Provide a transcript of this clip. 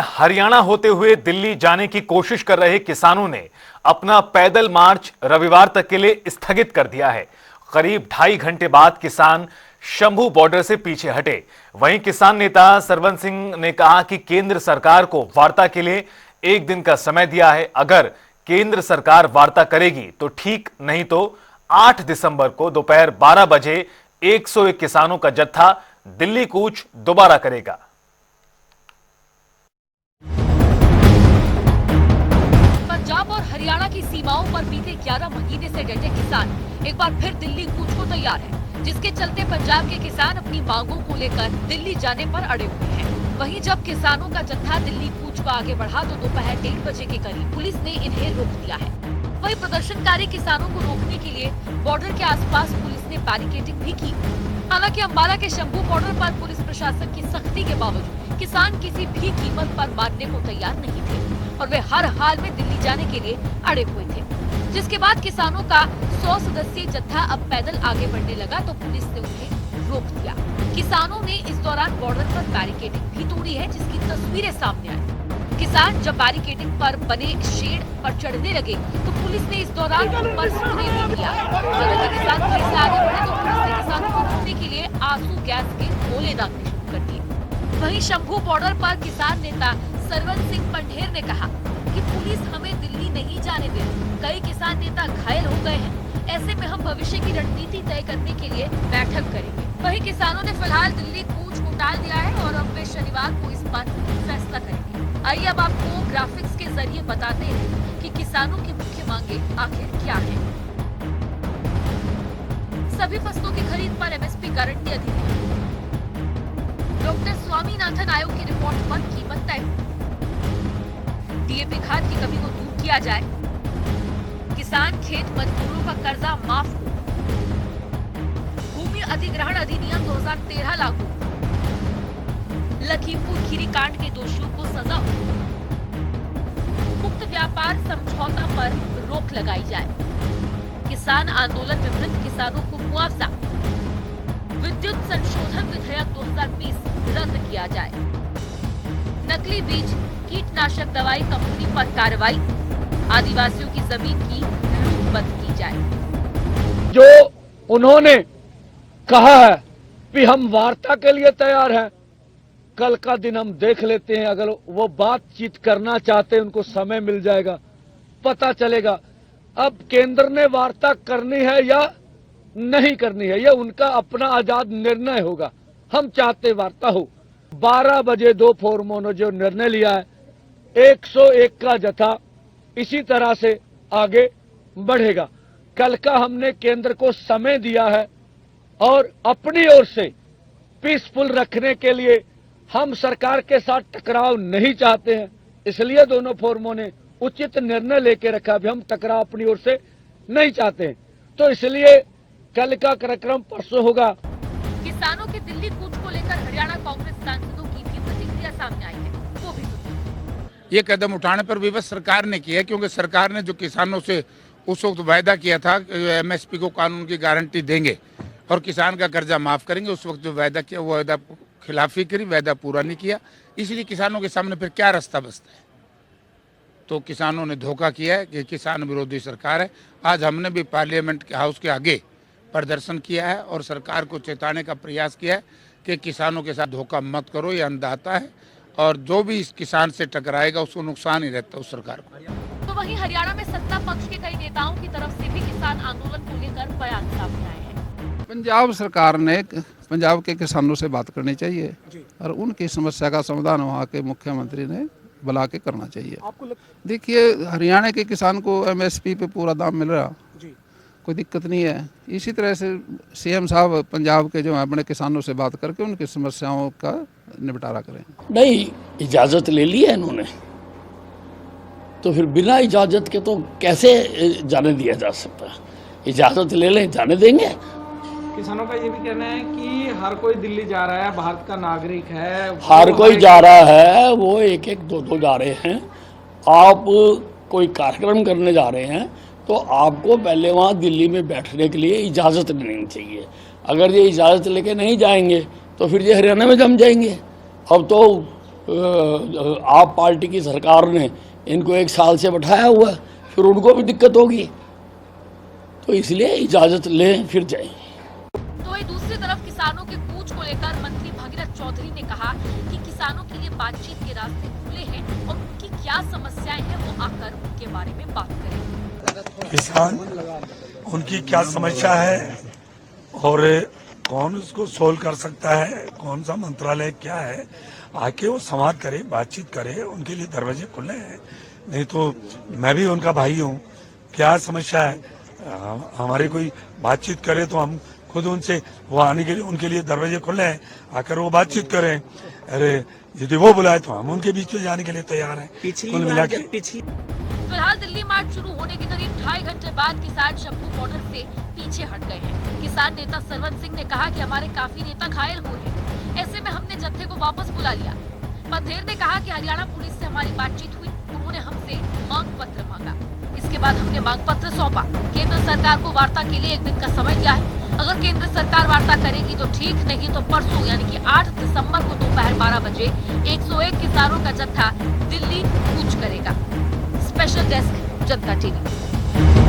हरियाणा होते हुए दिल्ली जाने की कोशिश कर रहे किसानों ने अपना पैदल मार्च रविवार तक के लिए स्थगित कर दिया है। करीब 2.5 घंटे बाद किसान शंभू बॉर्डर से पीछे हटे। वहीं किसान नेता सरवन सिंह ने कहा कि केंद्र सरकार को वार्ता के लिए 1 दिन का समय दिया है। अगर केंद्र सरकार वार्ता करेगी तो ठीक, नहीं तो 8 दिसंबर को दोपहर 12 बजे 101 किसानों का जत्था दिल्ली कूच दोबारा करेगा। पंजाब और हरियाणा की सीमाओं पर बीते 11 महीने से डटे किसान एक बार फिर दिल्ली कूच को तैयार है, जिसके चलते पंजाब के किसान अपनी मांगों को लेकर दिल्ली जाने पर अड़े हुए हैं। वहीं जब किसानों का जत्था दिल्ली कूच को आगे बढ़ा तो दोपहर 1 बजे के करीब पुलिस ने इन्हें रोक दिया है। वहीं प्रदर्शनकारी किसानों को रोकने के लिए बॉर्डर के आसपास पुलिस ने बैरिकेडिंग भी की। हालांकि अम्बाला के शंभू बॉर्डर पर पुलिस प्रशासन की सख्ती के बावजूद किसान किसी भी कीमत पर मानने को तैयार नहीं थे और वे हर हाल में दिल्ली जाने के लिए अड़े हुए थे। जिसके बाद किसानों का 100 सदस्यीय जत्था अब पैदल आगे बढ़ने लगा तो पुलिस ने उन्हें रोक दिया। किसानों ने इस दौरान बॉर्डर पर बैरिकेडिंग भी तोड़ी है, जिसकी तस्वीरें सामने आई। किसान जब बैरिकेडिंग पर बने शेड पर चढ़ने लगे तो पुलिस ने इस दौरान उन पर स्प्रे भी किया। हालांकि किसान पुलिस से आगे बढ़े तो पुलिस ने किसानों को रोकने के लिए आंसू गैस के गोले दागने शुरू कर दिए। वहीं शंभू बॉर्डर पर किसान नेता सरवन सिंह पंढेर ने कहा कि पुलिस हमें दिल्ली नहीं जाने दे रही। कई किसान नेता घायल हो गए हैं, ऐसे में हम भविष्य की रणनीति तय करने के लिए बैठक करेंगे। वहीं किसानों ने फिलहाल दिल्ली कूच को टाल दिया है और अब वे शनिवार को इस पर फैसला करेंगे। आइए अब आपको ग्राफिक्स के जरिए बताते हैं कि किसानों की मुख्य मांगे आखिर क्या है। सभी फसलों की खरीद पर एमएसपी गारंटी अधिनियम, डॉक्टर स्वामीनाथन आयोग की रिपोर्ट पर कीमत तय, डीएपी खाद की कमी को दूर किया जाए, किसान खेत मजदूरों का कर्जा माफ हो, भूमि अधिग्रहण अधिनियम 2013 लागू, लखीमपुर खीरी कांड के दोषियों को सजा हो, मुक्त व्यापार समझौता पर रोक लगाई जाए, किसान आंदोलन में मृत किसानों को मुआवजा, विद्युत संशोधन विधेयक 2020 रद्द किया जाए, नकली बीज कीटनाशक दवाई कंपनी पर कार्रवाई, आदिवासियों की जमीन की लूट बंद की जाए। जो उन्होंने कहा है कि हम वार्ता के लिए तैयार हैं, कल का दिन हम देख लेते हैं। अगर वो बातचीत करना चाहते हैं उनको समय मिल जाएगा, पता चलेगा। अब केंद्र ने वार्ता करनी है या नहीं करनी है, यह उनका अपना आजाद निर्णय होगा। हम चाहते वार्ता हो। 12 बजे 2 फोरमों ने जो निर्णय लिया है, 101 का जत्था इसी तरह से आगे बढ़ेगा। कल का हमने केंद्र को समय दिया है और अपनी ओर से पीसफुल रखने के लिए हम सरकार के साथ टकराव नहीं चाहते हैं, इसलिए दोनों फोरमों ने उचित निर्णय लेके रखा। भी हम टकराव अपनी ओर से नहीं चाहते हैं, तो इसलिए कल का कार्यक्रम परसों होगा। किसानों के दिल्ली कूच को लेकर हरियाणा कांग्रेस सांसदों की भी प्रतिक्रिया सामने आई है, वो भी सुनिए। ये कदम उठाने पर विवश सरकार ने किया, क्योंकि सरकार ने जो किसानों से उस वक्त वायदा किया था एमएसपी को कानून की गारंटी देंगे और किसान का कर्जा माफ करेंगे, उस वक्त जो वायदा किया वो वायदा खिलाफी करी, वायदा पूरा नहीं किया। इसलिए किसानों के सामने फिर क्या रास्ता बचता है? तो किसानों ने धोखा किया है कि किसान विरोधी सरकार है। आज हमने भी पार्लियामेंट के हाउस के आगे प्रदर्शन किया है और सरकार को चेताने का प्रयास किया है कि किसानों के साथ धोखा मत करो, ये अन्नदाता है और जो भी इस किसान से टकराएगा उसको नुकसान ही रहता है उस सरकार को। तो वहीं हरियाणा में सत्ता पक्ष के कई नेताओं की तरफ से भी किसान आंदोलन को लेकर बयान सामने आए हैं। पंजाब सरकार ने पंजाब के किसानों से बात करनी चाहिए और उनकी समस्या का समाधान वहाँ के मुख्यमंत्री ने बुला के करना चाहिए। देखिए, हरियाणा के किसान को एमएसपी पे पूरा दाम मिल रहा, कोई दिक्कत नहीं है। इसी तरह से सीएम साहब पंजाब के जो अपने किसानों से बात करके उनकी समस्याओं का निपटारा करें। नहीं, इजाज़त ले ली है इन्होंने, तो फिर बिना इजाज़त के तो कैसे जाने दिया जा सकता है? इजाज़त ले लें, जाने देंगे। किसानों का ये भी कहना है कि हर कोई दिल्ली जा रहा है, भारत का नागरिक है, हर कोई जा रहा है, वो एक एक दो दो जा रहे हैं। आप कोई कार्यक्रम करने जा रहे हैं तो आपको पहले वहाँ दिल्ली में बैठने के लिए इजाज़त लेनी चाहिए। अगर ये इजाज़त लेके नहीं जाएंगे तो फिर ये हरियाणा में जम जाएंगे। अब तो आप पार्टी की सरकार ने इनको 1 साल से बैठाया हुआ है, फिर उनको भी दिक्कत होगी, तो इसलिए इजाज़त लें फिर जाएं। तो वहीं दूसरी तरफ किसानों के कूच को लेकर मंत्री भगीरथ चौधरी ने कहा कि किसानों के लिए बातचीत के रास्ते खुले हैं और उनकी क्या समस्याएं हैं वो आकर उनके बारे में बात करें। किसान उनकी क्या समस्या है और कौन उसको सोल्व कर सकता है, कौन सा मंत्रालय क्या है, आके वो संवाद करे, बातचीत करे, उनके लिए दरवाजे खुले हैं। नहीं तो मैं भी उनका भाई हूँ, क्या समस्या है हमारी कोई बातचीत करे तो हम खुद उनसे वो आने के लिए उनके लिए दरवाजे खुले हैं, आकर वो बातचीत करें। अरे यदि वो बुलाए तो हम उनके बीच में जाने के लिए तैयार हैं। कुल मिला के फिलहाल दिल्ली मार्च शुरू होने के करीब 2.5 घंटे बाद किसान शंभू बॉर्डर से पीछे हट गए हैं। किसान नेता सरवन सिंह ने कहा कि हमारे काफी नेता घायल हुए हैं, ऐसे में हमने जत्थे को वापस बुला लिया। पंधेर ने कहा कि हरियाणा पुलिस से हमारी बातचीत हुई, उन्होंने हमसे मांग पत्र मांगा, इसके बाद हमने मांग पत्र सौंपा। केंद्र सरकार को वार्ता के लिए 1 दिन का समय दिया है, अगर केंद्र सरकार वार्ता करेगी तो ठीक, नहीं तो परसों यानी कि 8 दिसंबर को दोपहर 12 बजे 101 किसानों का जत्था दिल्ली कूच करेगा। स्पेशल डेस्क, जनता टीवी।